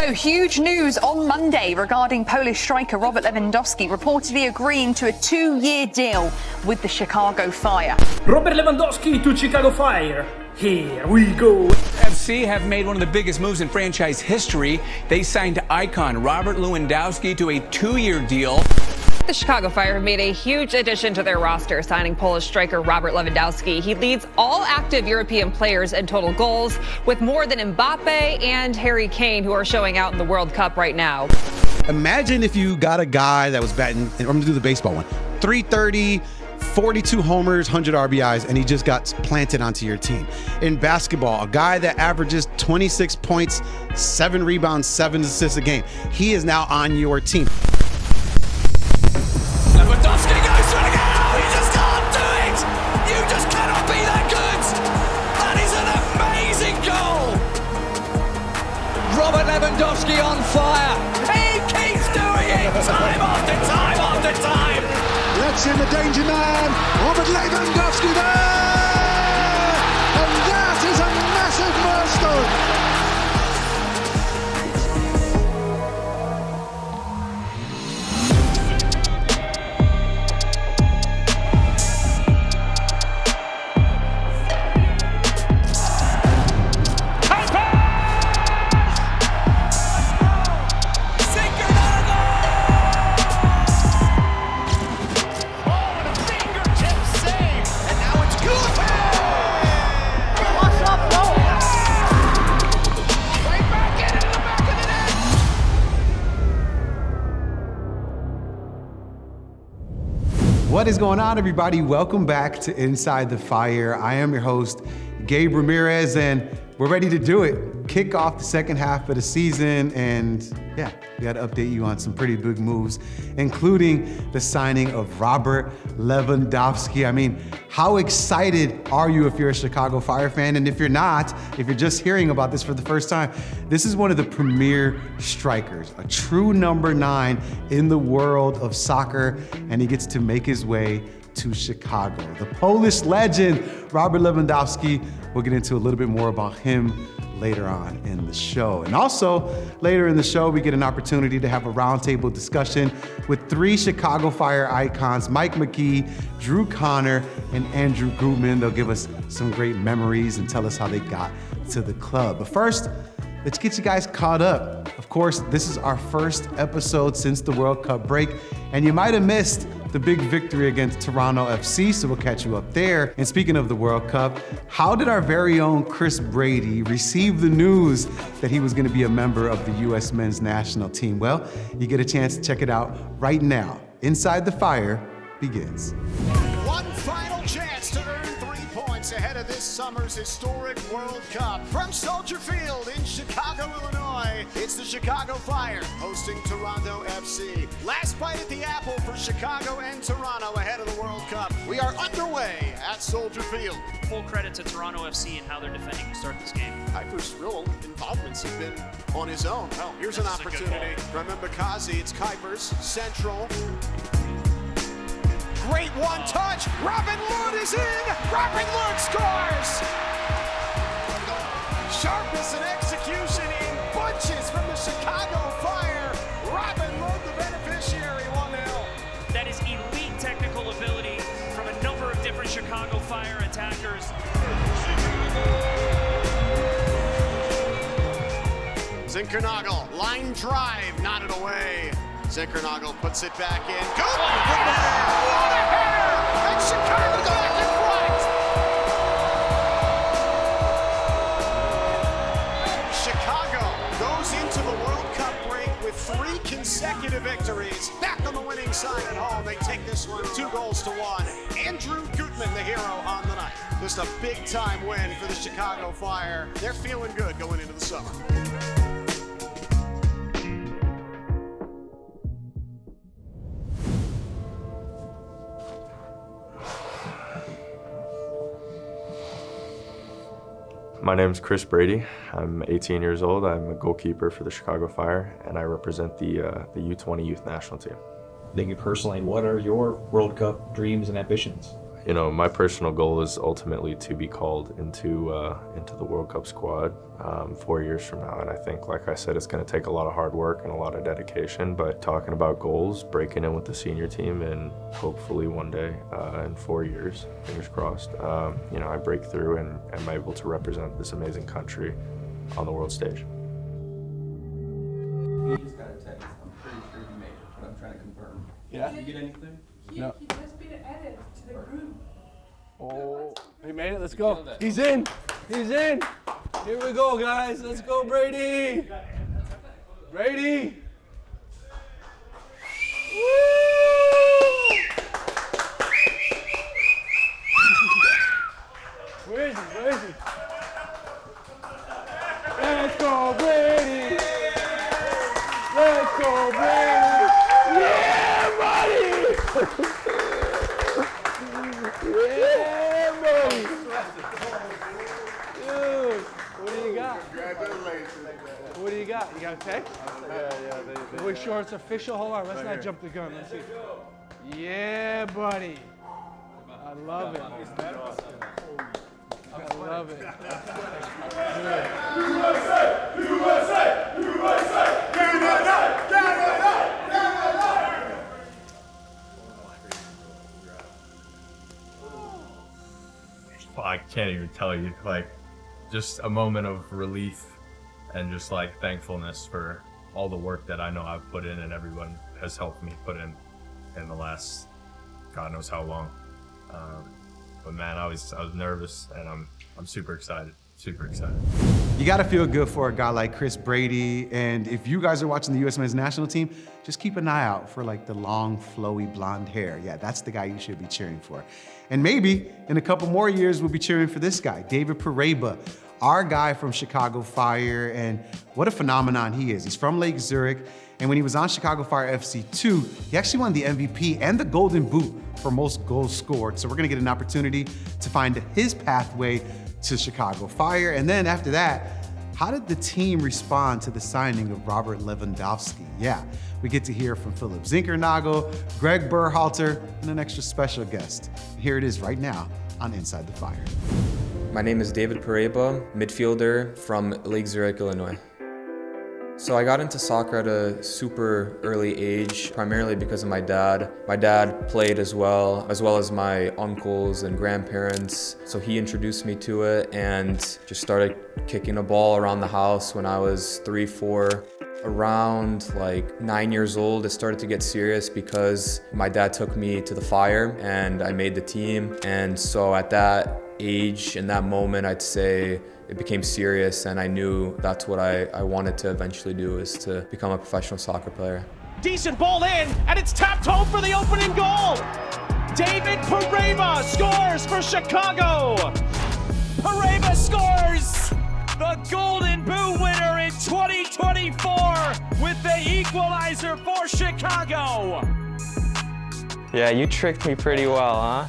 So huge news on Monday regarding Polish striker Robert Lewandowski reportedly agreeing to a 2-year deal with the Chicago Fire. Robert Lewandowski to Chicago Fire. Here we go. FC have made one of the biggest moves in franchise history. They signed icon Robert Lewandowski to a 2-year deal. The Chicago Fire have made a huge addition to their roster, signing Polish striker Robert Lewandowski. He leads all active European players in total goals, with more than Mbappe and Harry Kane, who are showing out in the World Cup right now. Imagine if you got a guy that was batting, I'm going to do the baseball one, 330, 42 homers, 100 RBIs, and he just got planted onto your team. In basketball, a guy that averages 26 points, 7 rebounds, 7 assists a game. He is now on your team. Lewandowski goes for it again. Oh, you just can't do it. You just cannot be that good. That is an amazing goal. Robert Lewandowski on fire. He keeps doing it time after time after time. Let's in the danger man. Robert Lewandowski there. And that is a massive milestone. What is going on, everybody? Welcome back to Inside the Fire. I am your host, Gabe Ramirez, and we're ready to do it. Kick off the second half of the season, and yeah, we got to update you on some pretty big moves, including the signing of Robert Lewandowski. I mean, how excited are you if you're a Chicago Fire fan? And if you're not, if you're just hearing about this for the first time, this is one of the premier strikers, a true number 9 in the world of soccer, and he gets to make his way to Chicago. The Polish legend, Robert Lewandowski. We'll get into a little bit more about him later on in the show. And also, later in the show, we get an opportunity to have a roundtable discussion with 3 Chicago Fire icons, Mike McGee, Drew Connor, and Andrew Gutman. They'll give us some great memories and tell us how they got to the club. But first, let's get you guys caught up. Of course, this is our first episode since the World Cup break, and you might have missed the big victory against Toronto FC, so we'll catch you up there. And speaking of the World Cup, how did our very own Chris Brady receive the news that he was going to be a member of the U.S. men's national team? Well, you get a chance to check it out right now. Inside the Fire begins. One final chance to earn 3 points ahead of this summer's historic World Cup. From Soldier Field in Chicago, Illinois, it's the Chicago Fire hosting Toronto FC. Last bite at the apple for Chicago and Toronto ahead of the World Cup. We are underway at Soldier Field. Full credit to Toronto FC and how they're defending to start this game. Kuiper's real involvements have been on his own. Well, here's an opportunity from Mbakazi. It's Kuiper's central. Great one touch. Robin Lod is in. Robin Lod scores. Sharpness and execution in bunches from the Chicago Fire. Robin Lod, the beneficiary, 1-0. That is elite technical ability from a number of different Chicago Fire attackers. Zinkernagel, line drive, knotted away. Zinkernagel puts it back in. Good! What a header! And Chicago back in front! Chicago goes into the World Cup break with 3 consecutive victories. Back on the winning side at home. They take this one 2-1. Andrew Gutman, the hero on the night. Just a big-time win for the Chicago Fire. They're feeling good going into the summer. My name is Chris Brady. I'm 18 years old. I'm a goalkeeper for the Chicago Fire, and I represent the U20 youth national team. Thinking personally, what are your World Cup dreams and ambitions? You know, my personal goal is ultimately to be called into the World Cup squad 4 years from now. And I think, like I said, it's going to take a lot of hard work and a lot of dedication. But talking about goals, breaking in with the senior team, and hopefully one day in 4 years, fingers crossed, you know, I break through and am able to represent this amazing country on the world stage. He just got a text. I'm pretty sure he made it, but I'm trying to confirm. Yeah? Did you get anything? No. He just been added to the group. Oh, he made it. Let's go. He's in. He's in. Here we go, guys. Let's go, Brady. Brady. Woo! Where is he? Where is he? Let's go, Brady. Let's go, Brady. Yeah, buddy. Yeah, buddy. Dude, what do you got? What do you got? You got a text? Yeah. We're sure it's official. Hold on, let's not jump the gun. Let's see. Yeah, buddy. I love it. I love it. USA! USA! USA! Canada! Canada! Canada! I can't even tell you, like, just a moment of relief and just like thankfulness for all the work that I know I've put in and everyone has helped me put in the last God knows how long. But man, I was nervous, and I'm super excited. Super excited. You got to feel good for a guy like Chris Brady. And if you guys are watching the U.S. men's national team, just keep an eye out for like the long, flowy blonde hair. Yeah, that's the guy you should be cheering for. And maybe in a couple more years, we'll be cheering for this guy, David Perea, our guy from Chicago Fire. And what a phenomenon he is. He's from Lake Zurich. And when he was on Chicago Fire FC2, he actually won the MVP and the Golden Boot for most goals scored. So we're gonna get an opportunity to find his pathway to Chicago Fire. And then after that, how did the team respond to the signing of Robert Lewandowski? Yeah, we get to hear from Philip Zinkernagel, Greg Berhalter, and an extra special guest. Here it is right now on Inside the Fire. My name is David Perea, midfielder from Lake Zurich, Illinois. So I got into soccer at a super early age, primarily because of my dad. My dad played as well as my uncles and grandparents. So he introduced me to it and just started kicking a ball around the house when I was 3, 4. Around like 9 years old, it started to get serious because my dad took me to the Fire and I made the team. And so at that age, in that moment, I'd say it became serious, and I knew that's what I wanted to eventually do, is to become a professional soccer player. Decent ball in, and it's tapped home for the opening goal. David Perea scores for Chicago. Perea scores the Golden Boot winner in 2024 with the equalizer for Chicago. Yeah, you tricked me pretty well, huh?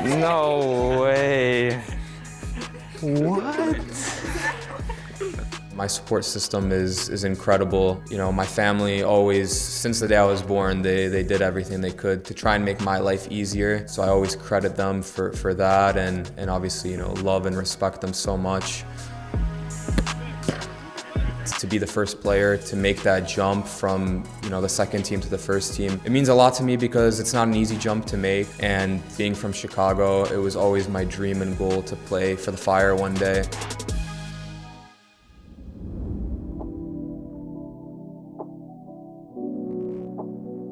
No way. What? My support system is incredible. You know, my family always, since the day I was born, they did everything they could to try and make my life easier. So I always credit them for that, and obviously, you know, love and respect them so much. To be the first player to make that jump from, you know, the second team to the first team, it means a lot to me because it's not an easy jump to make. And being from Chicago, it was always my dream and goal to play for the Fire one day.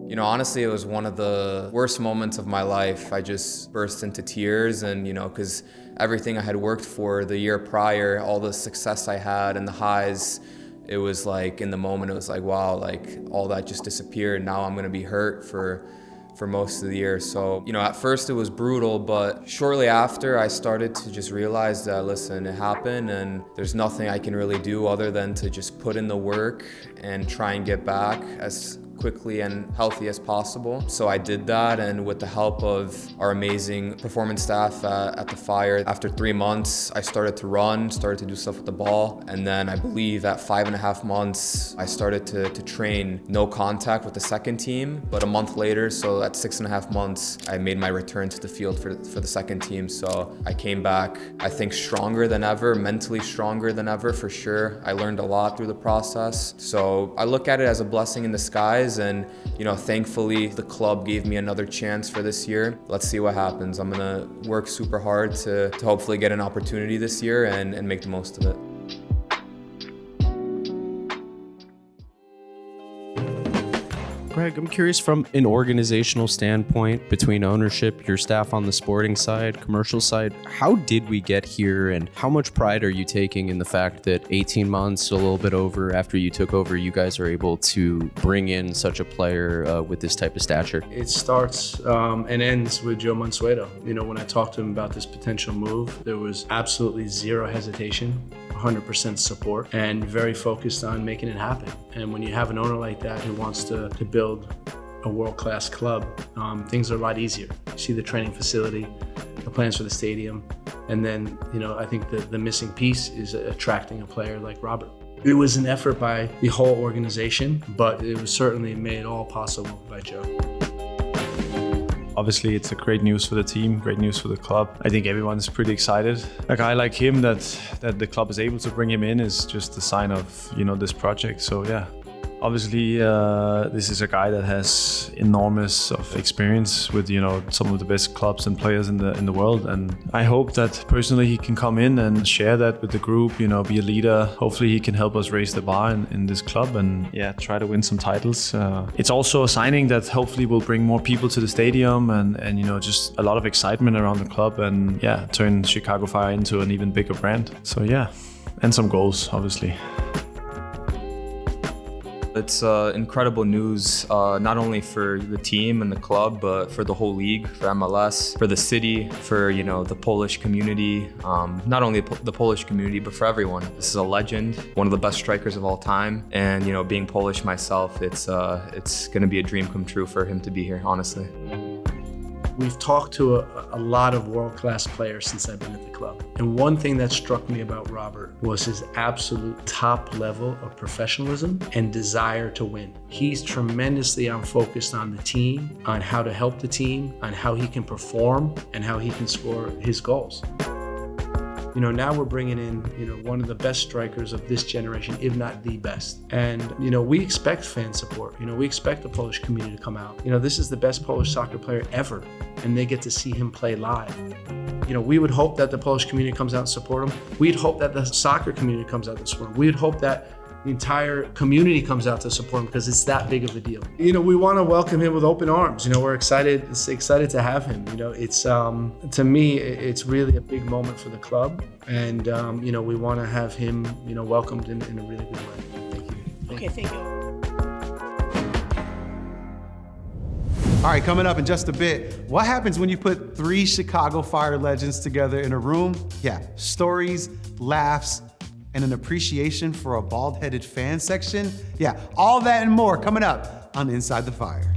You know, honestly, it was one of the worst moments of my life. I just burst into tears, and, you know, because everything I had worked for the year prior, all the success I had and the highs, it was like, in the moment, it was like, wow, like all that just disappeared. Now I'm gonna be hurt for most of the year. So, you know, at first it was brutal, but shortly after I started to just realize that, listen, it happened and there's nothing I can really do other than to just put in the work and try and get back as quickly and healthy as possible. So I did that, and with the help of our amazing performance staff at the Fire, after 3 months, I started to run, started to do stuff with the ball, and then I believe at 5.5 months, I started to train no contact with the second team. But a month later, so at 6.5 months, I made my return to the field for the second team. So I came back, I think, stronger than ever, mentally stronger than ever for sure. I learned a lot through the process. So I look at it as a blessing in disguise, and thankfully the club gave me another chance for this year. Let's see what happens. I'm gonna work super hard to hopefully get an opportunity this year and make the most of it. Greg, I'm curious from an organizational standpoint, between ownership, your staff on the sporting side, commercial side, how did we get here, and how much pride are you taking in the fact that 18 months, a little bit over after you took over, you guys are able to bring in such a player with this type of stature? It starts and ends with Joe Mansueto. When I talked to him about this potential move, there was absolutely zero hesitation, 100% support, and very focused on making it happen. And when you have an owner like that who wants to build a world-class club, things are a lot easier. You see the training facility, the plans for the stadium, and then I think the missing piece is attracting a player like Robert. It was an effort by the whole organization, but it was certainly made all possible by Joe. Obviously, it's a great news for the team, great news for the club. I think everyone's pretty excited. A guy like him that the club is able to bring him in is just a sign of this project. So yeah. Obviously, this is a guy that has enormous of experience with some of the best clubs and players in the world, and I hope that personally he can come in and share that with the group. Be a leader. Hopefully, he can help us raise the bar in this club and try to win some titles. It's also a signing that hopefully will bring more people to the stadium and just a lot of excitement around the club and turn Chicago Fire into an even bigger brand. So and some goals, obviously. It's incredible news, not only for the team and the club, but for the whole league, for MLS, for the city, for the Polish community. Not only the Polish community, but for everyone. This is a legend, one of the best strikers of all time, and being Polish myself, it's going to be a dream come true for him to be here, honestly. We've talked to a lot of world-class players since I've been at the club. And one thing that struck me about Robert was his absolute top level of professionalism and desire to win. He's tremendously focused on the team, on how to help the team, on how he can perform, and how he can score his goals. Now we're bringing in, one of the best strikers of this generation, if not the best. And, we expect fan support. We expect the Polish community to come out. This is the best Polish soccer player ever, and they get to see him play live. We would hope that the Polish community comes out and support him. We'd hope that the soccer community comes out and support him. We'd hope that the entire community comes out to support him because it's that big of a deal. We want to welcome him with open arms. We're excited to have him. It's to me, it's really a big moment for the club, and we want to have him, welcomed in a really good way. Thank you. Okay, thank you. All right, coming up in just a bit, what happens when you put 3 Chicago Fire legends together in a room? Stories, laughs, and an appreciation for a bald-headed fan section? All that and more coming up on Inside the Fire.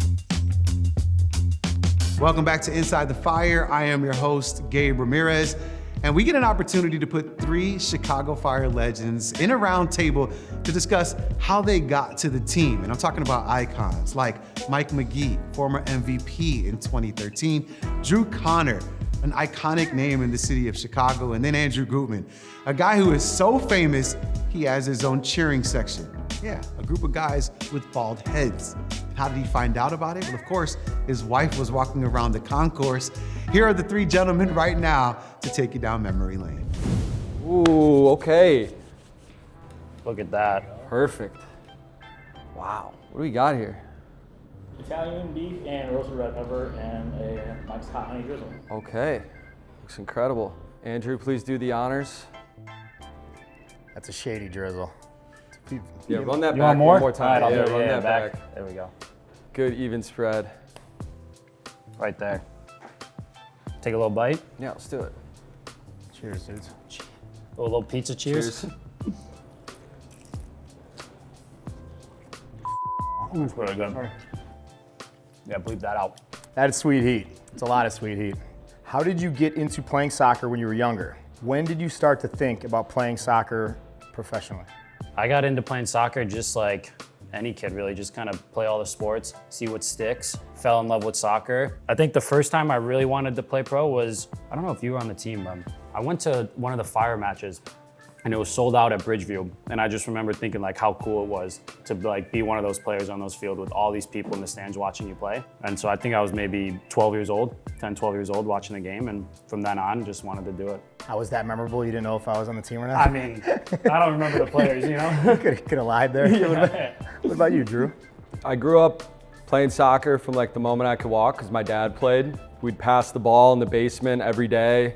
Welcome back to Inside the Fire. I am your host, Gabe Ramirez, and we get an opportunity to put 3 Chicago Fire legends in a round table to discuss how they got to the team. And I'm talking about icons like Mike McGee, former MVP in 2013, Drew Connor, an iconic name in the city of Chicago, and then Andrew Gutman, a guy who is so famous, he has his own cheering section. A group of guys with bald heads. How did he find out about it? Well, of course, his wife was walking around the concourse. Here are the 3 gentlemen right now to take you down memory lane. Ooh, okay. Look at that. Perfect. Wow, what do we got here? Italian beef and roasted red pepper and a Mike's hot honey drizzle. Okay, looks incredible. Andrew, please do the honors. That's a shady drizzle. Yeah, run that you back want more? one more time. All right, run that back. There we go. Good even spread. Right there. Take a little bite. Yeah, let's do it. Cheers, dudes. A little pizza cheers. That's pretty good. Yeah, bleep that out. That is sweet heat. It's a lot of sweet heat. How did you get into playing soccer when you were younger? When did you start to think about playing soccer professionally? I got into playing soccer just like any kid really, just kind of play all the sports, see what sticks. Fell in love with soccer. I think the first time I really wanted to play pro was, I don't know if you were on the team, but I went to one of the Fire matches and it was sold out at Bridgeview. And I just remember thinking like how cool it was to like be one of those players on those fields with all these people in the stands watching you play. And so I think I was maybe 12 years old, 10, 12 years old watching the game. And from then on, just wanted to do it. How was that memorable? You didn't know if I was on the team or not? I mean, I don't remember the players, you know? Could have lied there. What about you, Drew? I grew up playing soccer from like the moment I could walk because my dad played. We'd pass the ball in the basement every day.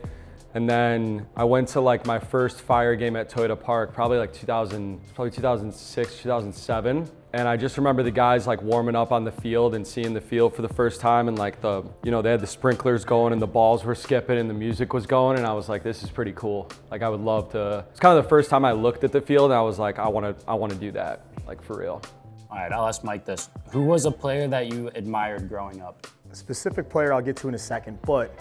And then I went to like my first Fire game at Toyota Park, probably like 2006, 2007. And I just remember the guys like warming up on the field and seeing the field for the first time. And like they had the sprinklers going and the balls were skipping and the music was going. And I was like, this is pretty cool. Like I would love to, it's kind of the first time I looked at the field and I was like, I want to do that, like for real. All right, I'll ask Mike this. Who was a player that you admired growing up? A specific player I'll get to in a second, but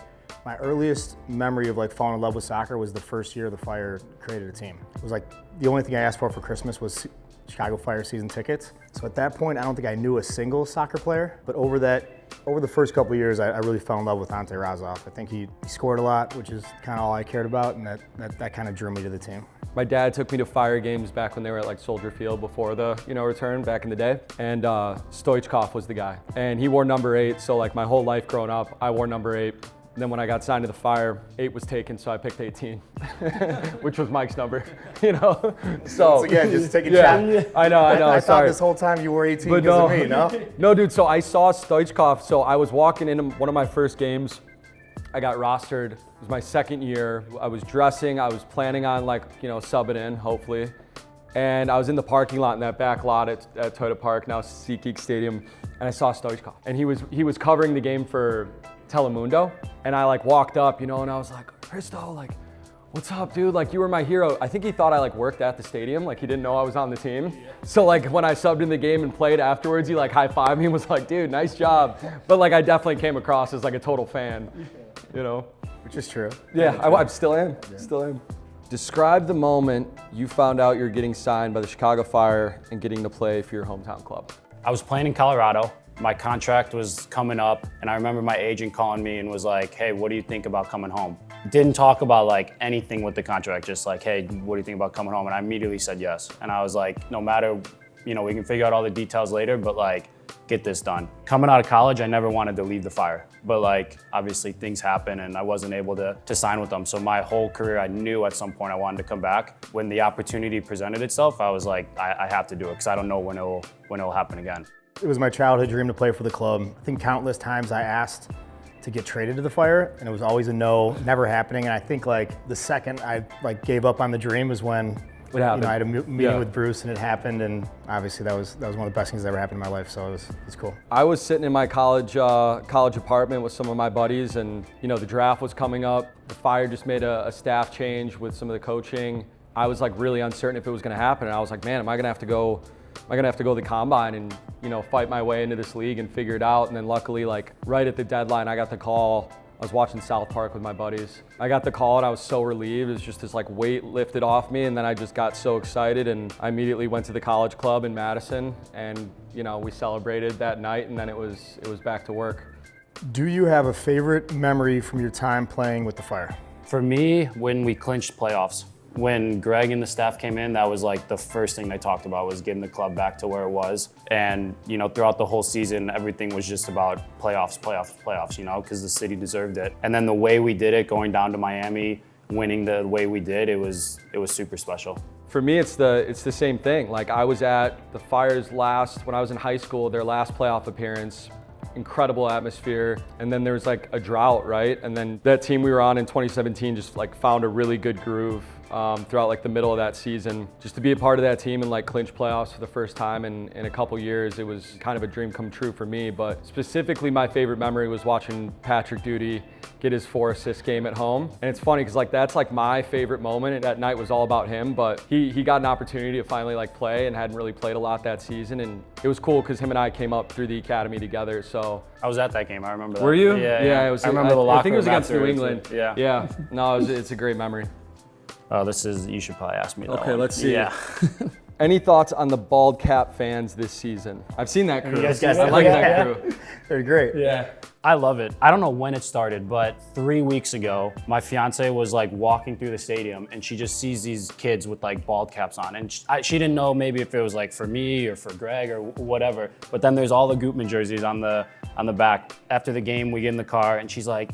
my earliest memory of like falling in love with soccer was the first year the Fire created a team. It was like the only thing I asked for Christmas was Chicago Fire season tickets. So at that point, I don't think I knew a single soccer player, but over the first couple of years, I really fell in love with Ante Razov. I think he scored a lot, which is kind of all I cared about, and that kind of drew me to the team. My dad took me to Fire games back when they were at like Soldier Field before the return back in the day. And Stoichkov was the guy. And he wore number 8, so like my whole life growing up, I wore number 8. And then when I got signed to the Fire, 8 was taken, so I picked 18, which was Mike's number, So once again, just taking chat. I know. I sorry. thought this whole time you wore 18 because of me, no? No, dude. So I saw Stoichkov. So I was walking into one of my first games. I got rostered. It was my second year. I was dressing. I was planning on subbing in, hopefully. And I was in the parking lot in that back lot at Toyota Park, now SeatGeek Stadium, and I saw Stoichkov. And he was covering the game for Telemundo, and I walked up, and I was like, Christo, what's up, dude? You were my hero. I think he thought I worked at the stadium, he didn't know I was on the team. So when I subbed in the game and played afterwards, he high-fived me and was like, dude, nice job. But I definitely came across as a total fan, Which is true. Yeah, I still am. Still am. Describe the moment you found out you're getting signed by the Chicago Fire and getting to play for your hometown club. I was playing in Colorado. My contract was coming up, and I remember my agent calling me and was like, hey, what do you think about coming home? Didn't talk about anything with the contract, just hey, what do you think about coming home? And I immediately said yes. And I was like, no matter, we can figure out all the details later, but get this done. Coming out of college, I never wanted to leave the Fire, but obviously things happen and I wasn't able to sign with them. So my whole career, I knew at some point I wanted to come back. When the opportunity presented itself, I was like, I have to do it because I don't know when it'll happen again. It was my childhood dream to play for the club. I think countless times I asked to get traded to the Fire, and it was always a no, never happening. And I think the second I gave up on the dream was when I had a meeting with Bruce and it happened, and obviously that was one of the best things that ever happened in my life. So it was cool. I was sitting in my college apartment with some of my buddies, and the draft was coming up. The Fire just made a staff change with some of the coaching. I was really uncertain if it was going to happen, and I was like, man, am I going to have to go to the combine and fight my way into this league and figure it out? And then luckily, right at the deadline, I got the call. I was watching South Park with my buddies. I got the call and I was so relieved. It was just this weight lifted off me, and then I just got so excited, and I immediately went to the college club in Madison, and we celebrated that night, and then it was back to work. Do you have a favorite memory from your time playing with the Fire? For me, when we clinched playoffs. When Greg and the staff came in, that was the first thing they talked about was getting the club back to where it was. And, throughout the whole season, everything was just about playoffs, because the city deserved it. And then the way we did it, going down to Miami, winning the way we did, it was super special. For me, it's the same thing. I was at the Fire's when I was in high school, their last playoff appearance. Incredible atmosphere, and then there was a drought, right? And then that team we were on in 2017 just found a really good groove. throughout like the middle of that season. Just to be a part of that team and like clinch playoffs for the first time in a couple years, it was kind of a dream come true for me. But specifically, my favorite memory was watching Patrick Duty get his 4-assist game at home. And it's funny because like that's like my favorite moment. That night was all about him, but he got an opportunity to finally like play and hadn't really played a lot that season. And it was cool because him and I came up through the academy together. So I was at that game. I remember that. were you? Yeah. It was, I remember the locker I think it was room against New afterwards. England. Yeah. Yeah. No, it's a great memory. Oh, you should probably ask me that Okay, one. let's see. Yeah. Any thoughts on the bald cap fans this season? I've seen that crew. You guys I like that crew. They're great. Yeah. I love it. I don't know when it started, but 3 weeks ago, my fiance was like walking through the stadium and she just sees these kids with like bald caps on. And she didn't know maybe if it was like for me or for Greg or whatever. But then there's all the Gutman jerseys on the back. After the game, we get in the car and she's like,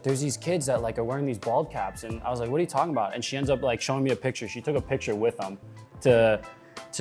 there's these kids that like are wearing these bald caps. And I was like, what are you talking about? And she ends up like showing me a picture. She took a picture with them to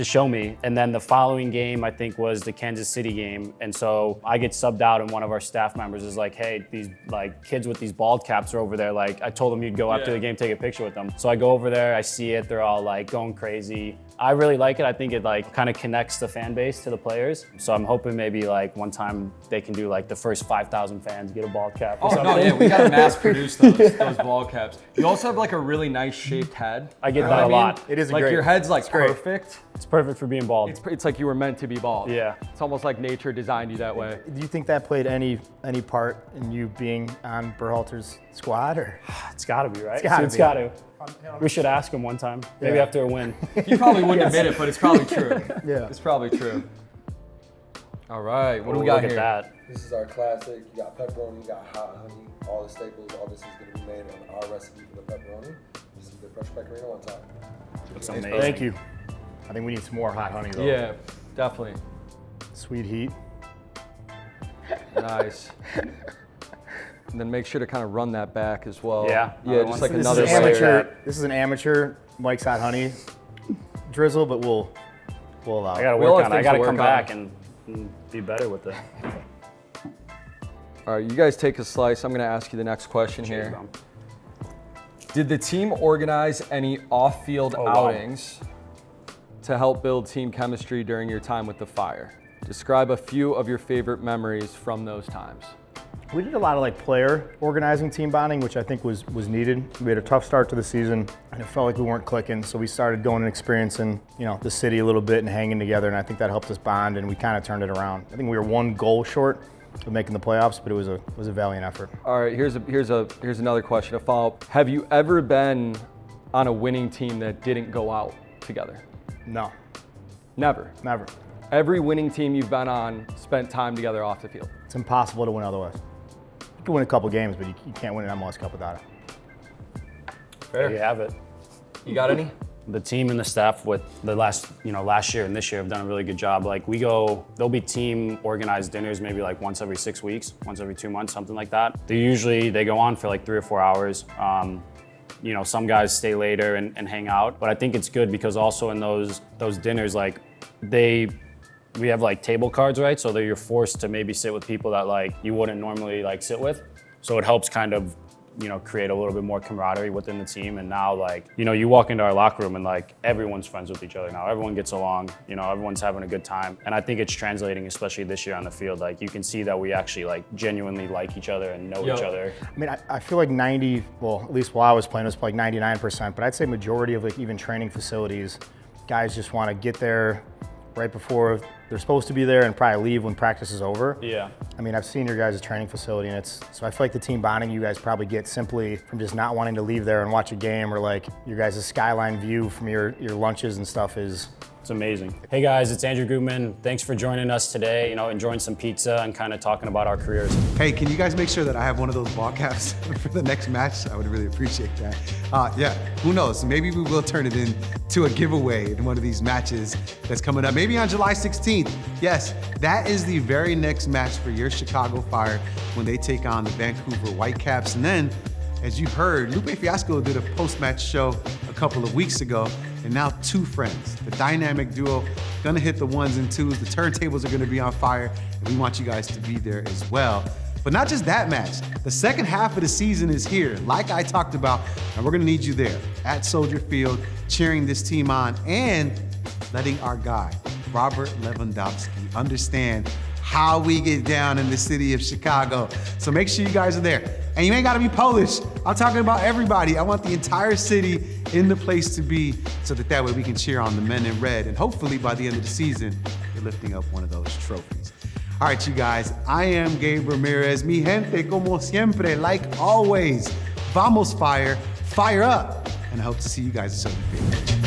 show me. And then the following game, I think, was the Kansas City game. And so I get subbed out and one of our staff members is like, hey, these like kids with these bald caps are over there. Like I told them you'd go after the game, take a picture with them. So I go over there, I see it, they're all like going crazy. I really like it. I think it like kind of connects the fan base to the players. So I'm hoping maybe like one time they can do like the first 5,000 fans get a bald cap or something. No, yeah, we gotta mass produce those bald caps. You also have like a really nice shaped head. I get that a lot. It is like great. your head's like great. perfect. It's perfect for being bald. It's like you were meant to be bald. Yeah. It's almost like nature designed you that way. Do you think that played any part in you being on Berhalter's squad, or? It's gotta be, right? It's gotta be. We should ask him one time, maybe after a win. He probably wouldn't admit it, but it's probably true. Yeah. It's probably true. All right, what do we got Look here? at that. This is our classic. You got pepperoni, you got hot honey, all the staples. All this is going to be made on our recipe for the pepperoni. This is the fresh pecorino on top. Looks amazing. Thank you. I think we need some more hot honey though. Yeah, definitely. Sweet heat. Nice. And then make sure to kind of run that back as well. Yeah. Yeah, just like This another is layer. amateur. This is an amateur Mike's Hot Honey drizzle, but we'll allow it. I gotta We all work have on it. I things to gotta work come on. back and be better with it. All right, you guys take a slice. I'm gonna ask you the next question here. Dom. Did the team organize any off-field wow. outings to help build team chemistry during your time with the Fire? Describe a few of your favorite memories from those times. We did a lot of like player organizing, team bonding, which I think was needed. We had a tough start to the season and it felt like we weren't clicking. So we started going and experiencing, the city a little bit and hanging together. And I think that helped us bond and we kind of turned it around. I think we were one goal short of making the playoffs, but it was a valiant effort. All right, here's another question to follow up. Have you ever been on a winning team that didn't go out together? No. Never. Never. Every winning team you've been on spent time together off the field. It's impossible to win otherwise. You can win a couple games, but you can't win an MLS Cup without it. There you have it. You got any? The team and the staff with the last year and this year have done a really good job. Like there'll be team organized dinners maybe like once every 6 weeks, once every 2 months, something like that. They go on for like 3 or 4 hours. Some guys stay later and hang out, but I think it's good because also in those dinners, like we have like table cards, right? So you're forced to maybe sit with people that like you wouldn't normally like sit with. So it helps kind of, create a little bit more camaraderie within the team. And now like, you walk into our locker room and like everyone's friends with each other now. Everyone gets along, everyone's having a good time. And I think it's translating, especially this year on the field. Like you can see that we actually like genuinely like each other and know each other. I mean, I feel like at least while I was playing, it was like 99%, but I'd say majority of like even training facilities, guys just want to get there right before they're supposed to be there and probably leave when practice is over. Yeah. I mean, I've seen your guys' training facility and so I feel like the team bonding you guys probably get simply from just not wanting to leave there and watch a game, or like your guys' skyline view from your lunches and stuff is. It's amazing. Hey guys, it's Andrew Gutman. Thanks for joining us today, enjoying some pizza and kind of talking about our careers. Hey, can you guys make sure that I have one of those ball caps for the next match? I would really appreciate that. Yeah, who knows? Maybe we will turn it into a giveaway in one of these matches that's coming up. Maybe on July 16th. Yes, that is the very next match for your Chicago Fire when they take on the Vancouver Whitecaps. And then, as you heard, Lupe Fiasco did a post-match show a couple of weeks ago, and now two friends, the dynamic duo, gonna hit the ones and twos. The turntables are gonna be on fire, and we want you guys to be there as well. But not just that match. The second half of the season is here, like I talked about, and we're gonna need you there at Soldier Field, cheering this team on and letting our guy, Robert Lewandowski, understand how we get down in the city of Chicago. So make sure you guys are there. And you ain't gotta be Polish. I'm talking about everybody. I want the entire city in the place to be so that way we can cheer on the men in red. And hopefully by the end of the season, you're lifting up one of those trophies. All right, you guys, I am Gabe Ramirez. Mi gente, como siempre, like always, vamos Fire, fire up. And I hope to see you guys at Soldier Field.